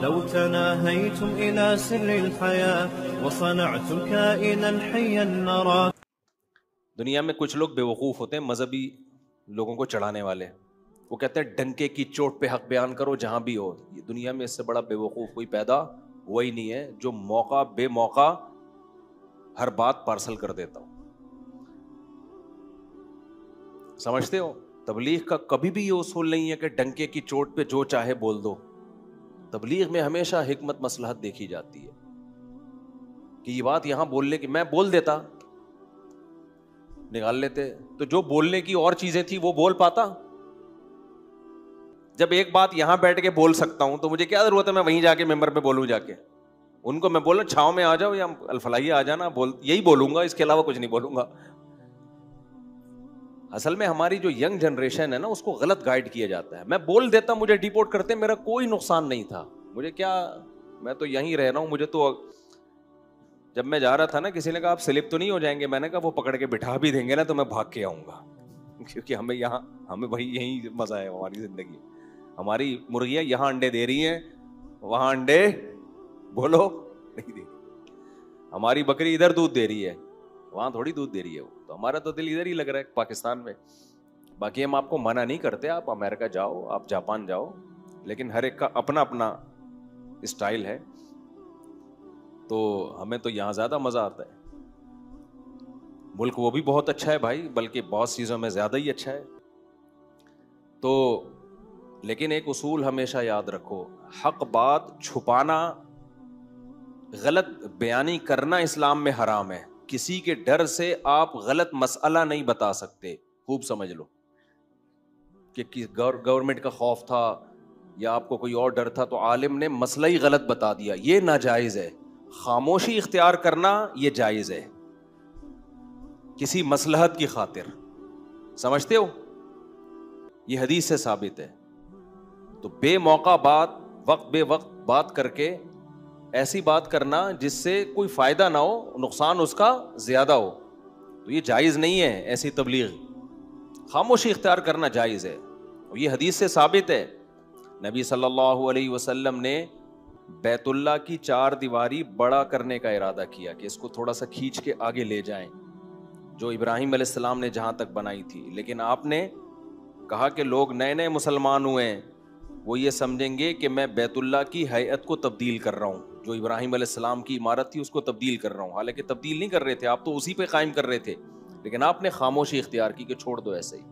لو تناهيتم إلى سر الحياة وصنعتم كائنا حيا نرى. دنیا میں کچھ لوگ بیوقوف ہوتے ہیں، مذہبی لوگوں کو چڑھانے والے. وہ کہتے ہیں ڈنکے کی چوٹ پہ حق بیان کرو جہاں بھی ہو. یہ دنیا میں اس سے بڑا بیوقوف کوئی پیدا ہوا ہی نہیں ہے جو موقع بے موقع ہر بات پارسل کر دیتا ہو. سمجھتے ہو؟ تبلیغ کا کبھی بھی یہ اصول نہیں ہے کہ ڈنکے کی چوٹ پہ جو چاہے بول دو. تبلیغ میں ہمیشہ حکمت مصلحت دیکھی جاتی ہے کہ یہ بات یہاں بولنے کی، میں بول دیتا نکال لیتے تو جو بولنے کی اور چیزیں تھی وہ بول پاتا. جب ایک بات یہاں بیٹھ کے بول سکتا ہوں تو مجھے کیا ضرورت ہے میں وہیں جا کے ممبر پہ بولوں. جا کے ان کو میں بولوں چھاؤں میں آ جاؤ یا الفلاحی آ جانا، یہی بولوں گا، اس کے علاوہ کچھ نہیں بولوں گا. اصل میں ہماری جو ینگ جنریشن ہے نا اس کو غلط گائیڈ کیا جاتا ہے. میں بول دیتا، مجھے ڈیپورٹ کرتے، میرا کوئی نقصان نہیں تھا، مجھے کیا، میں تو یہیں رہ رہا ہوں. مجھے تو جب میں جا رہا تھا نا کسی نے کہا آپ سلپ تو نہیں ہو جائیں گے، میں نے کہا وہ پکڑ کے بٹھا بھی دیں گے نا تو میں بھاگ کے آؤں گا، کیونکہ ہمیں یہاں، ہمیں بھائی یہی مزہ ہے ہماری زندگی. ہماری مرغیاں یہاں انڈے دے رہی ہیں، وہاں انڈے بولو نہیں دے رہی. ہماری بکری ادھر دودھ دے رہی ہے، وہاں تھوڑی دودھ دے رہی ہے. وہ تو ہمارا تو دل ادھر ہی لگ رہا ہے پاکستان میں. باقی ہم آپ کو منع نہیں کرتے، آپ امریکہ جاؤ، آپ جاپان جاؤ، لیکن ہر ایک کا اپنا اپنا اسٹائل ہے. تو ہمیں تو یہاں زیادہ مزہ آتا ہے. ملک وہ بھی بہت اچھا ہے بھائی، بلکہ بہت چیزوں میں زیادہ ہی اچھا ہے. تو لیکن ایک اصول ہمیشہ یاد رکھو، حق بات چھپانا، غلط بیانی کرنا اسلام میں حرام ہے. کسی کے ڈر سے آپ غلط مسئلہ نہیں بتا سکتے. خوب سمجھ لو کہ گورنمنٹ کا خوف تھا یا آپ کو کوئی اور ڈر تھا تو عالم نے مسئلہ ہی غلط بتا دیا، یہ ناجائز ہے. خاموشی اختیار کرنا یہ جائز ہے کسی مصلحت کی خاطر. سمجھتے ہو؟ یہ حدیث سے ثابت ہے. تو بے موقع بات، وقت بے وقت بات کر کے ایسی بات کرنا جس سے کوئی فائدہ نہ ہو، نقصان اس کا زیادہ ہو، تو یہ جائز نہیں ہے. ایسی تبلیغ، خاموشی اختیار کرنا جائز ہے. اور یہ حدیث سے ثابت ہے. نبی صلی اللہ علیہ وسلم نے بیت اللہ کی 4 دیواری بڑا کرنے کا ارادہ کیا کہ اس کو تھوڑا سا کھینچ کے آگے لے جائیں، جو ابراہیم علیہ السلام نے جہاں تک بنائی تھی. لیکن آپ نے کہا کہ لوگ نئے نئے مسلمان ہوئے ہیں، وہ یہ سمجھیں گے کہ میں بیت اللہ کی ہیئت کو تبدیل کر رہا ہوں، جو ابراہیم علیہ السلام کی عمارت تھی اس کو تبدیل کر رہا ہوں. حالانکہ تبدیل نہیں کر رہے تھے آپ، تو اسی پہ قائم کر رہے تھے. لیکن آپ نے خاموشی اختیار کی کہ چھوڑ دو ایسے ہی.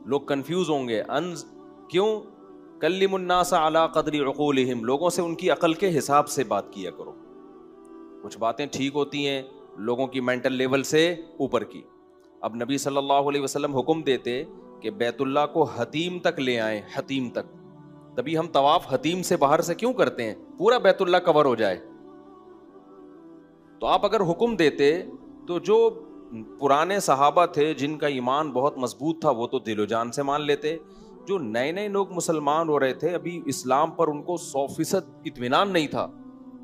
لوگ کنفیوز ہوں گے. کیوں؟ کلم الناس علی قدر عقولہم، لوگوں سے ان کی عقل کے حساب سے بات کیا کرو. کچھ باتیں ٹھیک ہوتی ہیں لوگوں کی مینٹل لیول سے اوپر کی. اب نبی صلی اللہ علیہ وسلم حکم دیتے کہ بیت اللہ کو حتیم تک لے آئیں، حتیم تک. تبھی ہم طواف حتیم سے باہر سے کیوں کرتے ہیں؟ پورا بیت اللہ کور ہو جائے. تو آپ اگر حکم دیتے تو جو پرانے صحابہ تھے جن کا ایمان بہت مضبوط تھا وہ تو دل و جان سے مان لیتے. جو نئے نئے لوگ مسلمان ہو رہے تھے، ابھی اسلام پر ان کو 100% اطمینان نہیں تھا،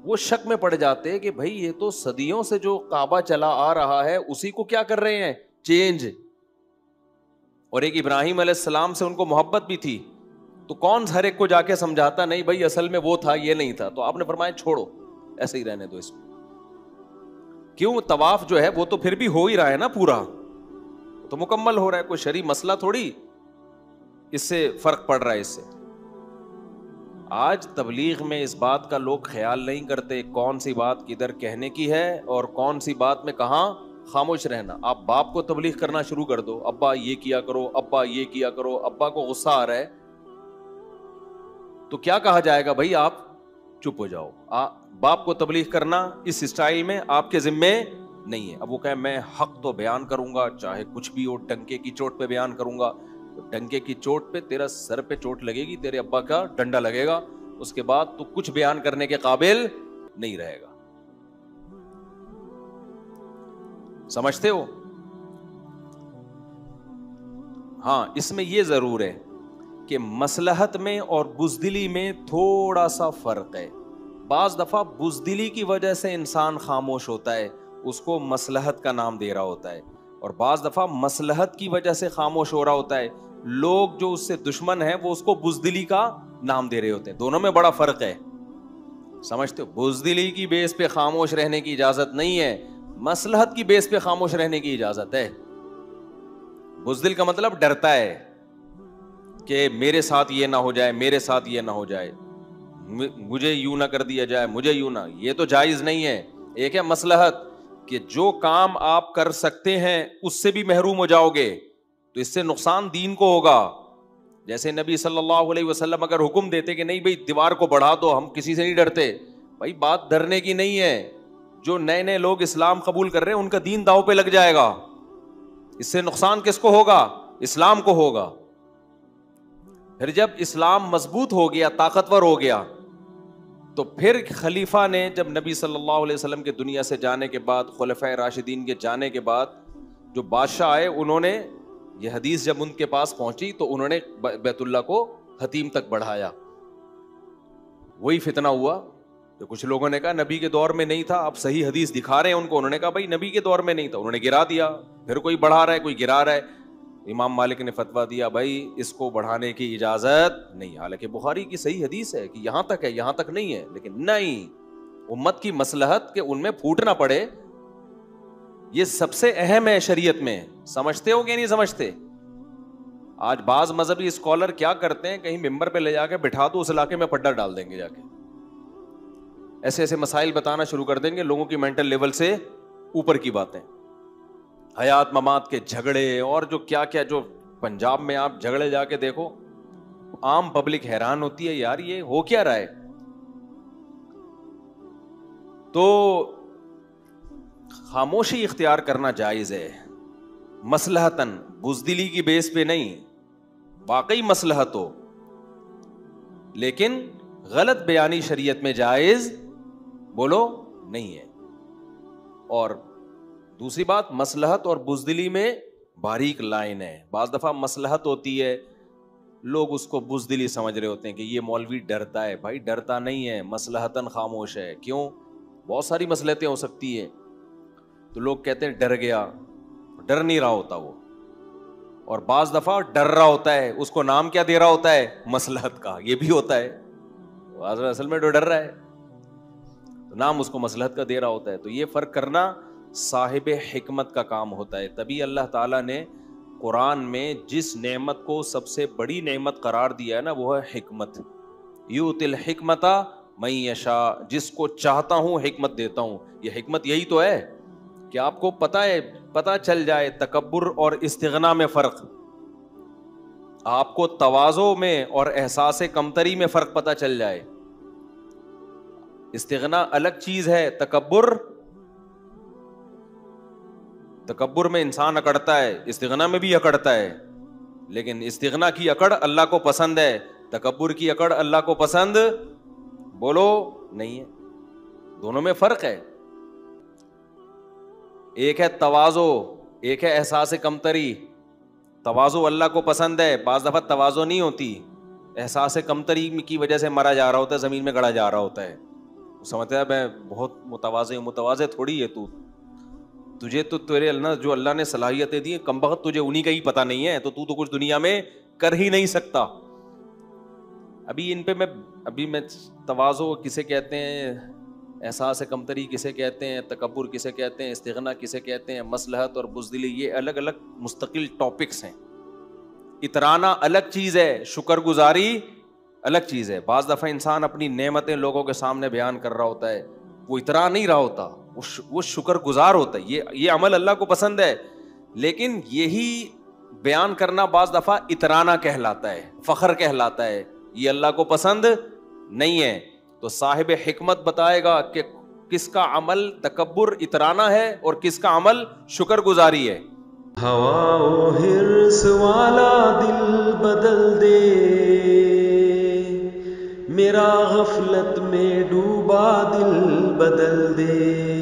وہ شک میں پڑ جاتے کہ بھائی یہ تو صدیوں سے جو کعبہ چلا آ رہا ہے اسی کو کیا کر رہے ہیں، چینج. اور ایک ابراہیم علیہ السلام سے ان کو محبت بھی تھی، تو کون ہر ایک کو جا کے سمجھاتا نہیں بھائی اصل میں وہ تھا یہ نہیں تھا. تو آپ نے فرمایا چھوڑو، ایسے ہی رہنے دو اس کو. کیوں؟ طواف جو ہے وہ تو پھر بھی ہو ہی رہا ہے نا، پورا تو مکمل ہو رہا ہے. کوئی شرعی مسئلہ تھوڑی اس سے فرق پڑ رہا ہے اس سے. آج تبلیغ میں اس بات کا لوگ خیال نہیں کرتے کون سی بات کدھر کہنے کی ہے اور کون سی بات میں کہاں خاموش رہنا. آپ باپ کو تبلیغ کرنا شروع کر دو، ابا یہ کیا کرو، ابا یہ کیا کرو، ابا کو غصہ آ رہا ہے تو کیا کہا جائے گا؟ بھائی آپ چپ ہو جاؤ. باپ کو تبلیغ کرنا اس اسٹائل میں آپ کے ذمے نہیں ہے. اب وہ کہے میں حق تو بیان کروں گا چاہے کچھ بھی ہو، ڈنکے کی چوٹ پہ بیان کروں گا. تو ڈنکے کی چوٹ پہ تیرا سر پہ چوٹ لگے گی، تیرے ابا کا ڈنڈا لگے گا، اس کے بعد تو کچھ بیان کرنے کے قابل نہیں رہے گا. سمجھتے ہو؟ ہاں، اس میں یہ ضرور ہے کہ مصلحت میں اور بزدلی میں تھوڑا سا فرق ہے. بعض دفعہ بزدلی کی وجہ سے انسان خاموش ہوتا ہے، اس کو مصلحت کا نام دے رہا ہوتا ہے، اور بعض دفعہ مصلحت کی وجہ سے خاموش ہو رہا ہوتا ہے. لوگ جو اس سے دشمن ہیں وہ اس کو بزدلی کا نام دے رہے ہوتے ہیں. دونوں میں بڑا فرق ہے, سمجھتے ہو؟ بزدلی کی بیس پہ خاموش رہنے کی اجازت نہیں ہے, مصلحت کی بیس پہ خاموش رہنے کی اجازت ہے. بزدل کا مطلب ڈرتا ہے کہ میرے ساتھ یہ نہ ہو جائے, میرے ساتھ یہ نہ ہو جائے, مجھے یوں نہ کر دیا جائے, مجھے یوں نہ. یہ تو جائز نہیں ہے. ایک ہے مصلحت کہ جو کام آپ کر سکتے ہیں اس سے بھی محروم ہو جاؤ گے تو اس سے نقصان دین کو ہوگا. جیسے نبی صلی اللہ علیہ وسلم اگر حکم دیتے کہ نہیں بھائی دیوار کو بڑھا دو, ہم کسی سے نہیں ڈرتے. بھائی بات ڈرنے کی نہیں ہے. جو نئے نئے لوگ اسلام قبول کر رہے ہیں ان کا دین داؤ پہ لگ جائے گا. اس سے نقصان کس کو ہوگا؟ اسلام کو ہوگا. پھر جب اسلام مضبوط ہو گیا, طاقتور ہو گیا, تو پھر خلیفہ نے جب نبی صلی اللہ علیہ وسلم کے دنیا سے جانے کے بعد, خلفائے راشدین کے جانے کے بعد, جو بادشاہ آئے انہوں نے یہ حدیث جب ان کے پاس پہنچی تو انہوں نے بیت اللہ کو حتیم تک بڑھایا. وہی فتنہ ہوا کہ کچھ لوگوں نے کہا نبی کے دور میں نہیں تھا, اب صحیح حدیث دکھا رہے ہیں ان کو. انہوں نے کہا بھائی نبی کے دور میں نہیں تھا, انہوں نے گرا دیا. پھر کوئی بڑھا رہا ہے, کوئی گرا رہا ہے. امام مالک نے فتویٰ دیا بھائی اس کو بڑھانے کی اجازت نہیں. حالانکہ بخاری کی صحیح حدیث ہے کہ یہاں تک ہے, یہاں تک نہیں ہے. لیکن نہیں, امت کی مصلحت کہ ان میں پھوٹ نہ پڑے, یہ سب سے اہم ہے شریعت میں. سمجھتے ہو کہ نہیں سمجھتے؟ آج بعض مذہبی اسکالر کیا کرتے ہیں, کہیں ممبر پہ لے جا کے بٹھا دو, اس علاقے میں پڈا ڈال دیں گے جا کے, ایسے ایسے مسائل بتانا شروع کر دیں گے, لوگوں کی مینٹل لیول سے اوپر کی باتیں, حیات ممات کے جھگڑے اور جو کیا کیا. جو پنجاب میں آپ جھگڑے جا کے دیکھو, عام پبلک حیران ہوتی ہے یار یہ ہو کیا رہا ہے. تو خاموشی اختیار کرنا جائز ہے مصلحتاً, بزدلی کی بیس پہ نہیں. واقعی مصلحت ہو لیکن غلط بیانی شریعت میں جائز بولو نہیں ہے. اور دوسری بات, مصلحت اور بزدلی میں باریک لائن ہے. بعض دفعہ مصلحت ہوتی ہے, لوگ اس کو بزدلی سمجھ رہے ہوتے ہیں کہ یہ مولوی ڈرتا ہے. بھائی ڈرتا نہیں ہے, مصلحتاً خاموش ہے. کیوں؟ بہت ساری مصلحتیں ہو سکتی ہیں. تو لوگ کہتے ہیں ڈر گیا, ڈر نہیں رہا ہوتا وہ. اور بعض دفعہ ڈر رہا ہوتا ہے, اس کو نام کیا دے رہا ہوتا ہے؟ مصلحت کا. یہ بھی ہوتا ہے, اصل میں جو ڈر رہا ہے نام اس کو مصلحت کا دے رہا ہوتا ہے. تو یہ فرق کرنا صاحب حکمت کا کام ہوتا ہے. تبھی اللہ تعالیٰ نے قرآن میں جس نعمت کو سب سے بڑی نعمت قرار دیا ہے نا, وہ ہے حکمت. یؤتی الحکمت من یشاء, جس کو چاہتا ہوں حکمت دیتا ہوں. یہ حکمت یہی تو ہے کہ آپ کو پتہ چل جائے تکبر اور استغنا میں فرق, آپ کو تواضع میں اور احساس کمتری میں فرق پتہ چل جائے. استغنا الگ چیز ہے, تکبر میں انسان اکڑتا ہے, استغنا میں بھی اکڑتا ہے. لیکن استغنا کی اکڑ اللہ کو پسند ہے, تکبر کی اکڑ اللہ کو پسند بولو نہیں ہے. دونوں میں فرق ہے. ایک ہے تواضع, ایک ہے احساس کمتری. تواضع اللہ کو پسند ہے. بعض دفعہ تواضع نہیں ہوتی, احساس کمتری کی وجہ سے مرا جا رہا ہوتا ہے, زمین میں گڑا جا رہا ہوتا ہے. سمجھتا ہے میں بہت متواضع ہوں. متواضع تھوڑی ہے تو, تجھے تو تیرے اللہ نے صلاحیتیں دی, کم بخت تجھے انہی کا ہی پتہ نہیں ہے, تو کچھ دنیا میں کر ہی نہیں سکتا. ابھی ان پہ میں تواضع کسے کہتے ہیں, احساس کمتری کسے کہتے ہیں, تکبر کسے کہتے ہیں, استغنا کسے کہتے ہیں, مصلحت اور بزدلی, یہ الگ الگ مستقل ٹاپکس ہیں. اترانا الگ چیز ہے, شکر گزاری الگ چیز ہے. بعض دفعہ انسان اپنی نعمتیں لوگوں کے سامنے بیان کر رہا ہوتا ہے, وہ اترا نہیں رہا ہوتا, وہ شکر گزار ہوتا ہے. یہ عمل اللہ کو پسند ہے, لیکن یہی بیان کرنا بعض دفعہ اترانا کہلاتا ہے, فخر کہلاتا ہے. یہ اللہ کو پسند نہیں ہے. تو صاحب حکمت بتائے گا کہ کس کا عمل تکبر اترانا ہے اور کس کا عمل شکر گزاری ہے. ہوا و حرص والا دل بدل دے, میرا غفلت میں ڈوبا دل بدل دے.